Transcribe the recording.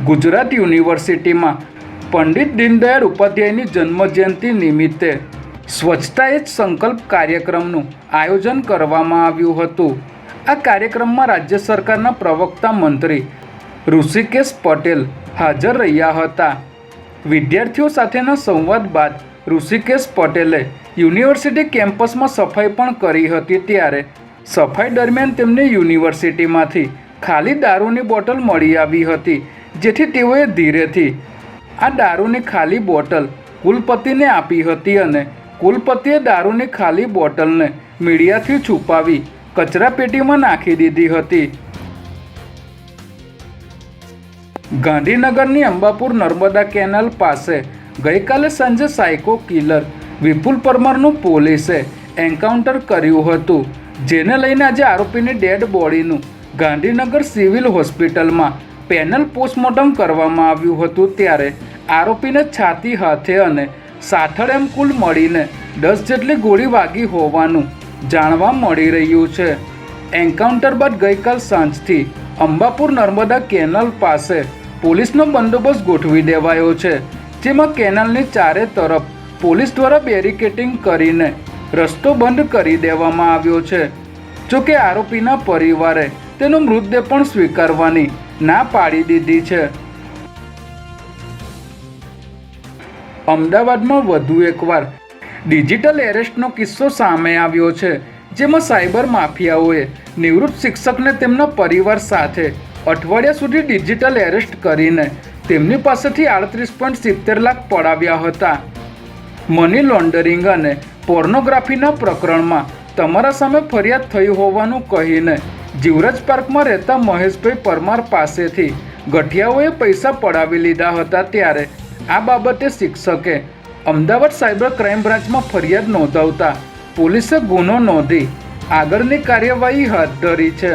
ગુજરાત યુનિવર્સિટીમાં પંડિત દીનદયાળ ઉપાધ્યાયની જન્મજયંતિ નિમિત્તે સ્વચ્છતા એ જ સંકલ્પ કાર્યક્રમનું આયોજન કરવામાં આવ્યું હતું। આ કાર્યક્રમમાં રાજ્ય સરકારના પ્રવક્તા મંત્રી ઋષિકેશ પટેલ હાજર રહ્યા હતા। વિદ્યાર્થીઓ સાથેના સંવાદ બાદ ઋષિકેશ પટેલે યુનિવર્સિટી કેમ્પસમાં સફાઈ પણ કરી હતી। ત્યારે સફાઈ દરમિયાન તેમને યુનિવર્સિટીમાંથી ખાલી દારૂની બોટલ મળી આવી હતી, જેથી તેઓએ ધીરેથી આ દારૂની ખાલી બોટલ કુલપતિને આપી હતી અને કુલપતિએ દારૂની ખાલી બોટલને મીડિયાથી છુપાવી કચરાપેટીમાં નાખી દીધી હતી। ગાંધીનગરની અંબાપુર નર્મદા કેનાલ પાસે ગઈકાલે સાંજે સાયકો કિલર વિપુલ પરમારનું પોલીસે એન્કાઉન્ટર કર્યું હતું, જેને લઈને આજે આરોપીની ડેડ બોડીનું ગાંધીનગર સિવિલ હોસ્પિટલમાં પેનલ પોસ્ટમોર્ટમ કરવામાં આવ્યું હતું। ત્યારે આરોપીને છાતી, હાથે અને સાથળ એમ કુલ મળીને 10 જેટલી ગોળી વાગી હોવાનું જાણવા મળી રહ્યું છે। એન્કાઉન્ટર બાદ ગઈકાલ સાંજથી અંબાપુર નર્મદા કેનાલ પાસે પોલીસનો બંદોબસ્ત ગોઠવી દેવાયો છે, જેમાં કેનાલની ચારે તરફ પોલીસ દ્વારા બેરિકેડિંગ કરીને રસ્તો બંધ કરી દેવામાં આવ્યો છે। જોકે આરોપીના પરિવારે તેનો મૃતદેહ પણ સ્વીકારવાની ના પાડી દીધી છે। અમદાવાદમાં વધુ એકવાર ડિજિટલ એરેસ્ટનો કિસ્સો સામે આવ્યો છે, જેમાં સાયબર માફિયાઓએ નિવૃત્ત શિક્ષકને તેમના પરિવાર સાથે અઠવાડિયા સુધી ડિજિટલ એરેસ્ટ કરીને તેમની પાસેથી 38.70 લાખ પડાવ્યા હતા। મની લોન્ડરિંગ અને પોર્નોગ્રાફીના પ્રકરણમાં તમારા સામે ફરિયાદ થઈ હોવાનું કહીને જીવરાજ પાર્કમાં રહેતા મહેશભાઈ પરમાર પાસેથી ગઠિયાઓએ પૈસા પડાવી લીધા હતા। ત્યારે આ બાબતે શિક્ષકે અમદાવાદ સાયબર ક્રાઇમ બ્રાન્ચમાં ફરિયાદ નોંધાવતા પોલીસે ગુનો નોંધી આગળની કાર્યવાહી હાથ ધરી છે।